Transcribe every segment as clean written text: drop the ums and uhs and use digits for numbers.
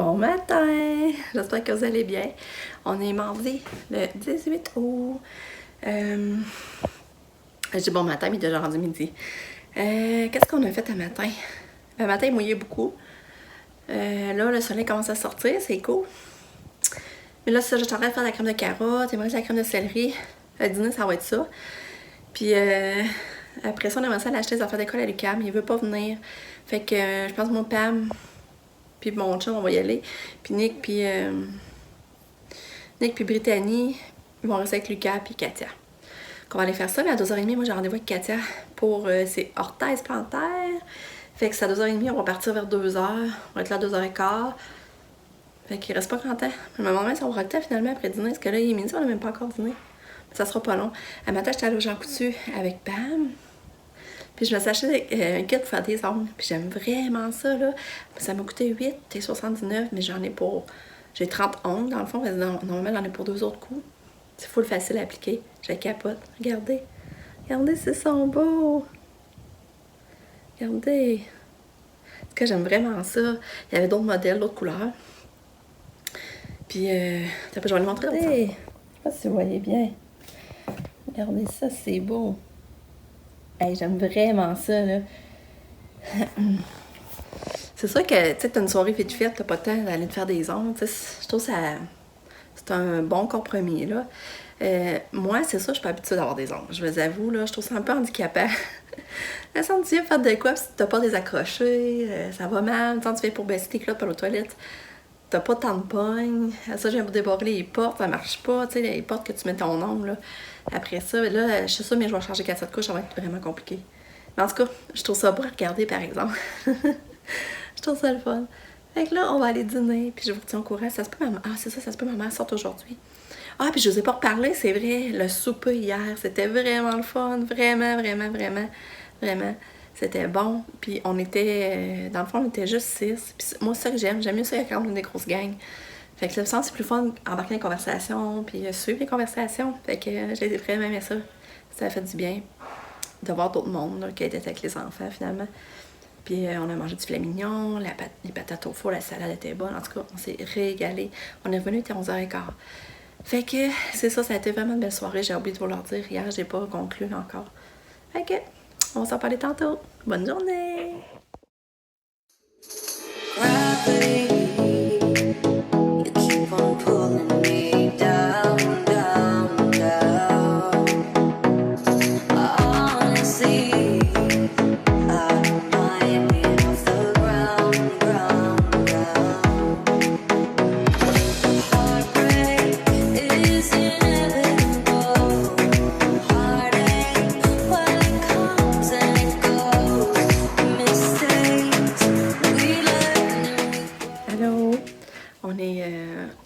Bon matin! J'espère que vous allez bien. On est mardi, le 18 août. Je dis bon matin, mais il est déjà rendu midi. Qu'est-ce qu'on a fait un matin? Le matin, il mouillait beaucoup. Là, le soleil commence à sortir, c'est cool. Mais là, ça, je suis en train de faire la crème de carotte, il me reste la crème de céleri. Le dîner, ça va être ça. Puis après ça, on aimerait ça l'acheter des affaires d'école à l'UQAM. Il veut pas venir. Fait que je pense que mon Pam puis mon chum, on va y aller. Puis Nick puis Brittany, ils vont rester avec Lucas puis Katia. On va aller faire ça, mais à 2h30, moi j'ai rendez-vous avec Katia pour ses orthèses plantaires. Fait que c'est à 2h30, on va partir vers 2h. On va être là à 2h15. Fait qu'il reste pas grand temps. Je me demande même si on aura le temps finalement après dîner, parce que là, il est midi, on n'a même pas encore dîné. Mais ça sera pas long. À matin, j'étais allée au Jean Coutu avec Pam. Puis je me suis acheté un kit pour faire des ongles. Puis j'aime vraiment ça, là. Ça m'a coûté 8,79, mais j'en ai pour... J'ai 30 ongles, dans le fond. Normalement, j'en ai pour 2 autres coups. C'est full facile à appliquer. Je capote. Regardez. Regardez, c'est son beau. Regardez. En tout cas, j'aime vraiment ça. Il y avait d'autres modèles, d'autres couleurs. Puis, je vais aller montrer. Regardez. Je sais pas si vous voyez bien. Regardez ça, c'est beau. Hey, j'aime vraiment ça, là. C'est sûr que, tu sais, t'as une soirée vite-faite, t'as pas le temps d'aller te faire des ongles, tu sais. Je trouve que c'est un bon compromis, là. Moi, c'est ça, je suis pas habituée d'avoir des ongles. Je vous avoue, là, je trouve ça un peu handicapant. La tu viens faire de quoi, pis si t'as pas des accrochés, ça va mal. Quand tu viens pour baisser tes clottes par aux toilettes, t'as pas tant de pogne. Ça, je viens pour débarrer les portes, ça marche pas, tu sais, les portes que tu mets ton ongle, là. Après ça, là, je sais ça, mais je vais changer 4 couches, ça va être vraiment compliqué. Mais en tout cas, je trouve ça beau à regarder, par exemple. Je trouve ça le fun. Fait que là, on va aller dîner, puis je vous retiens au courant. Ça se peut, maman. Ah, c'est ça se peut, maman sorte aujourd'hui. Ah, puis je vous ai pas reparlé, c'est vrai, le souper hier, c'était vraiment le fun. Vraiment, vraiment, vraiment, vraiment. C'était bon. Puis on était, dans le fond, on était juste 6. Puis moi, c'est ça que j'aime. J'aime mieux ça quand on est des grosses gangs. Fait que le sens, c'est plus fun embarquer dans les conversations, puis suivre les conversations. Fait que j'ai vraiment aimé ça. Ça a fait du bien de voir d'autres mondes là, qui étaient avec les enfants, finalement. Puis on a mangé du filet mignon, les patates au four, la salade était bonne. En tout cas, on s'est régalé. On est revenu, il était 11h15. Fait que c'est ça, ça a été vraiment une belle soirée. J'ai oublié de vous leur dire. Hier, j'ai pas conclu encore. Fait que, on va s'en parler tantôt. Bonne journée!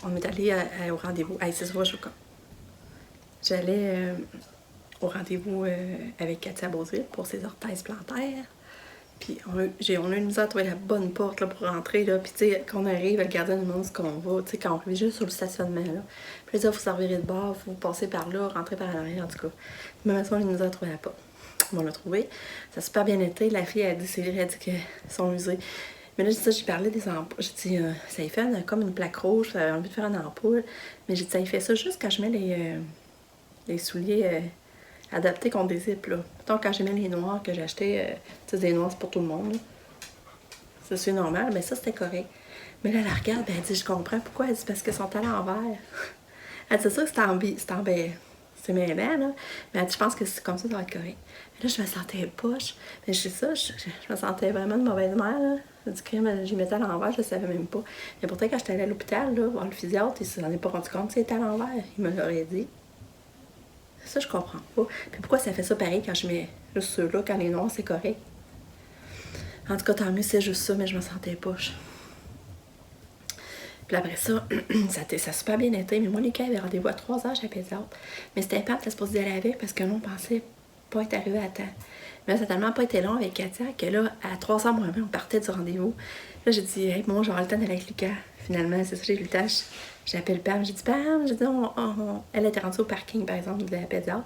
On est allé au rendez-vous. Hey, c'est ça, j'allais au rendez-vous avec Katia Beauzile pour ses orthèses plantaires. Puis on a eu une misère à trouver la bonne porte là, pour rentrer. Là. Puis tu sais, quand on arrive, le gardien nous demande ce qu'on va. Tu sais, quand on arrive juste sur le stationnement. Là. Puis là, vous servirez de bord, vous passez par là, rentrez par l'arrière, en tout cas. Même si on a eu une misère à trouver la porte. On l'a trouvé. Ça a super bien été. La fille a dit, c'est vrai, elle a dit qu'elles sont usées. Mais là, j'ai parlé des ampoules. J'ai dit, ça y fait comme une plaque rouge, j'avais envie de faire une ampoule. Mais j'ai dit, ça y fait ça juste quand je mets les souliers adaptés contre des zips, là. Donc, quand j'ai mis les noirs que j'ai achetés, tu sais, des noirs, c'est pour tout le monde, là. Ça, c'est normal, mais ça, c'était correct. Mais là, elle regarde, ben, elle dit, je comprends pourquoi. Elle dit, parce qu'elles sont à l'envers. Elle dit, c'est ça que c'est mêlant, là. Mais elle dit, je pense que c'est comme ça va être correct. Mais là, je me sentais poche. Mais je sais ça, je me sentais vraiment de mauvaise mère, là. Du crime, j'y mettais à l'envers, je le savais même pas. Mais pourtant, quand j'étais allée à l'hôpital, là, voir le physiatre, il s'en est pas rendu compte que c'était à l'envers. Il me l'aurait dit. Ça, je comprends pas. Puis pourquoi ça fait ça pareil quand je mets juste ceux-là, quand les noirs, c'est correct? En tout cas, tant mieux, c'est juste ça, mais je me sentais poche. Puis après ça, ça a super bien été. Mais moi, Lucas avait rendez-vous à 3h chez la pédiatre. Mais c'était pas, t'es supposé aller avec parce que nous, on pensait pas être arrivé à temps. Mais là, ça n'a tellement pas été long avec Katia que là, à 3h moins 20, on partait du rendez-vous. Là, j'ai dit, hey, moi, j'aurai le temps d'aller avec Lucas. Finalement, c'est ça, j'ai eu le temps. J'appelle Pam. J'ai dit, Pam, elle était rendue au parking, par exemple, de la pédiatre.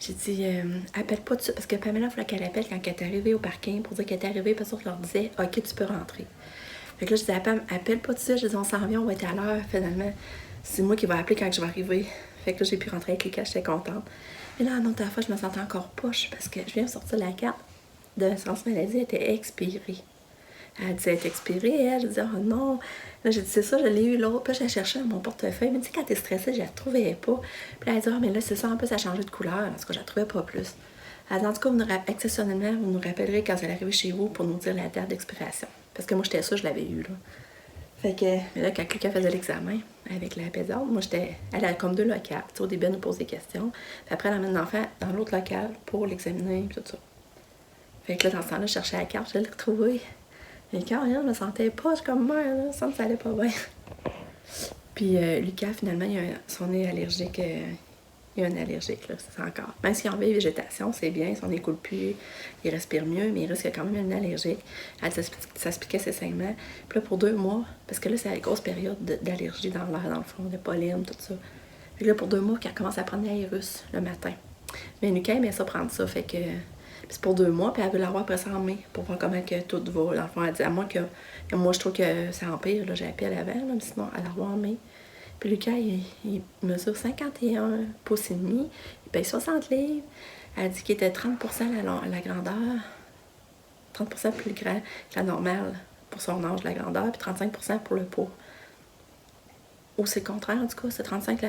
J'ai dit, appelle pas tout de suite, parce que Pamela, il fallait qu'elle appelle quand elle est arrivée au parking pour dire qu'elle était arrivée, parce que je leur disais, OK, tu peux rentrer. Fait que là, je disais, appelle pas tout ça. Je disais, on s'en vient, on va être à l'heure. Finalement, c'est moi qui vais appeler quand je vais arriver. Fait que là, j'ai pu rentrer avec Lucas, j'étais contente. Mais là, en autre fois, je me sentais encore poche parce que je viens de sortir la carte de l'assurance maladie, elle était expirée. Elle dit, elle est expirée, elle. Je dis, oh non. Là, j'ai dit, c'est ça, je l'ai eu l'autre. Puis là, j'ai cherché dans mon portefeuille. Mais tu sais, quand t'es stressée, je la trouvais pas. Puis là, elle dit, oh, mais là, c'est ça, en plus, ça a changé de couleur. Parce que je la trouvais pas plus. Elle dit, en tout cas, exceptionnellement, vous nous rappellerez quand elle arrive chez vous pour nous dire la date d'expiration. Parce que moi, j'étais sûre, je l'avais eu, là. Fait que, mais là, quand quelqu'un faisait l'examen avec la pédiatre, moi, elle a comme 2 locales. Tu sais, au début, elle nous pose des questions. Puis après, elle amène l'enfant dans l'autre local pour l'examiner, tout ça. Fait que là, dans ce temps-là, je cherchais la carte, je l'ai retrouvée. Mais quand rien, je me sentais poche comme mère, là, ça me allait pas bien. Puis Lucas, finalement, son nez allergique, il y a un allergique, là, c'est encore. Même s'il a enlevé végétation, c'est bien, son nez coule plus, il respire mieux, mais il risque quand même une allergique. Ça se piquait ses saignements. Puis là, pour 2 mois, parce que là, c'est la grosse période d'allergie dans l'air, dans le fond, de pollen, tout ça. Puis là, pour 2 mois, qu'elle commence à prendre l'aérus le matin. Mais Lucas aimait ça prendre ça, fait que... Puis c'est pour 2 mois, puis elle veut l'avoir après ça en mai, pour voir comment que tout va. Dans le fond, elle dit, à moins que moi, je trouve que ça empire, là, j'ai appelé à l'avant, là, mais sinon, elle l'avoir en mai. Puis Lucas, il mesure 51 pouces et demi, il paye 60 livres. Elle dit qu'il était 30% la grandeur, 30% plus grand que la normale pour son âge, la grandeur, puis 35% pour le poids. Ou c'est le contraire, en tout cas, c'est 35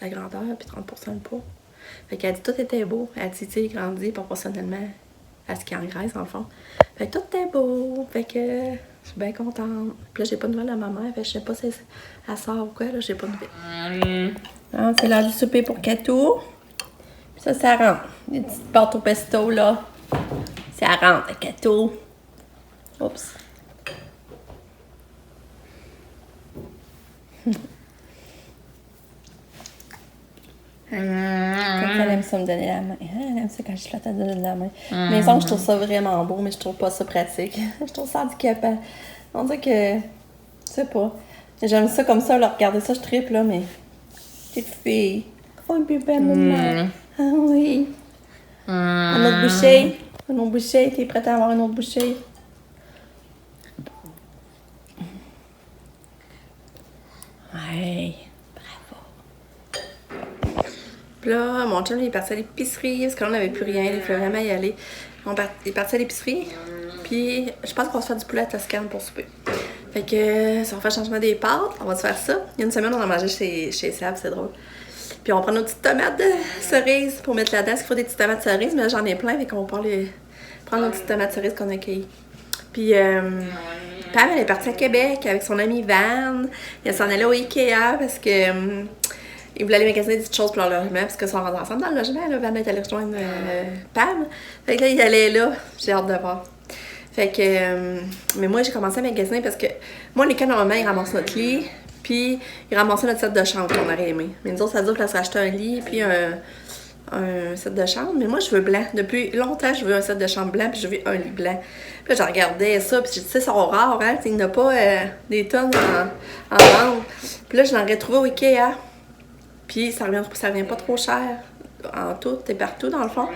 la grandeur, puis 30% le poids. Fait qu'elle dit tout était beau. Elle dit, tu sais, il grandit proportionnellement à ce qu'il engraisse, en le fond. Fait que tout était beau. Fait que je suis bien contente. Puis là, j'ai pas de nouvelles de ma mère. Fait que je sais pas si elle sort ou quoi. Là, j'ai pas de nouvelles. Ah, c'est l'heure du souper pour Catou. Puis ça rentre. Des petites pâtes au pesto, là. Ça rentre, Catou. Oups. Elle aime ça me donner la main. Elle aime ça quand je flatte à donner la main. Mais je trouve ça vraiment beau, mais je trouve pas ça pratique. Je trouve ça handicapant. On dirait que... Je sais pas. J'aime ça comme ça, là, regarder ça, je tripe, là, mais... Petite fille. Oh, un bébé, maman. Ah oui. Un autre bouchée. Un autre bouchée. T'es prête à avoir une autre bouchée? Ouais. Puis là, mon chum, il est parti à l'épicerie, parce qu'on n'avait plus rien, il fallait vraiment y aller. Il est parti à l'épicerie, puis je pense qu'on va se faire du poulet à Toscane pour souper. Fait que ça va faire changement des pâtes, on va se faire ça. Il y a une semaine, on a mangé chez Sab, c'est drôle. Puis on va prendre nos petites tomates de cerises pour mettre là-dedans, parce qu'il faut des petites tomates cerises, mais là, j'en ai plein, fait qu'on va pouvoir prendre nos petites tomates cerises qu'on a cueillies. Puis Pam, elle est partie à Québec avec son ami Van. Elle s'en allait au Ikea, parce que... ils voulaient aller magasiner des petites choses pour leur logement, parce qu'ils sont rentrés ensemble dans le logement. Là, Van est allé rejoindre Pam. Fait que là, il allait là. J'ai hâte de voir. Fait que... mais moi, j'ai commencé à magasiner parce que... Moi, les cas, normalement, ils ramassent notre lit, puis ils ramassaient notre set de chambre qu'on aurait aimé. Mais nous autres, ça veut dire qu'il faut acheter un lit, puis un set de chambre. Mais moi, je veux blanc. Depuis longtemps, je veux un set de chambre blanc, puis je veux un lit blanc. Puis là, je regardais ça, puis j'ai dit, c'est rare, hein? Il n'y en a pas des tonnes en vente. Puis là, je l'aurais trouvé au Ikea. Puis ça revient pas trop cher en tout et partout dans le fond.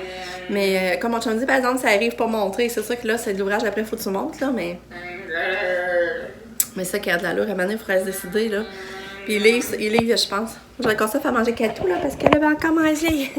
Mais comme mon chum dit, par exemple, ça arrive pas montrer. C'est ça que là, c'est de l'ouvrage après, il faut que tu montres, là, mais ça qui a de l'allure, à un moment donné, il faudrait se décider, là. Puis il livre, je pense. Je vais commencer à faire manger Catou, là, parce qu'elle avait encore mangé.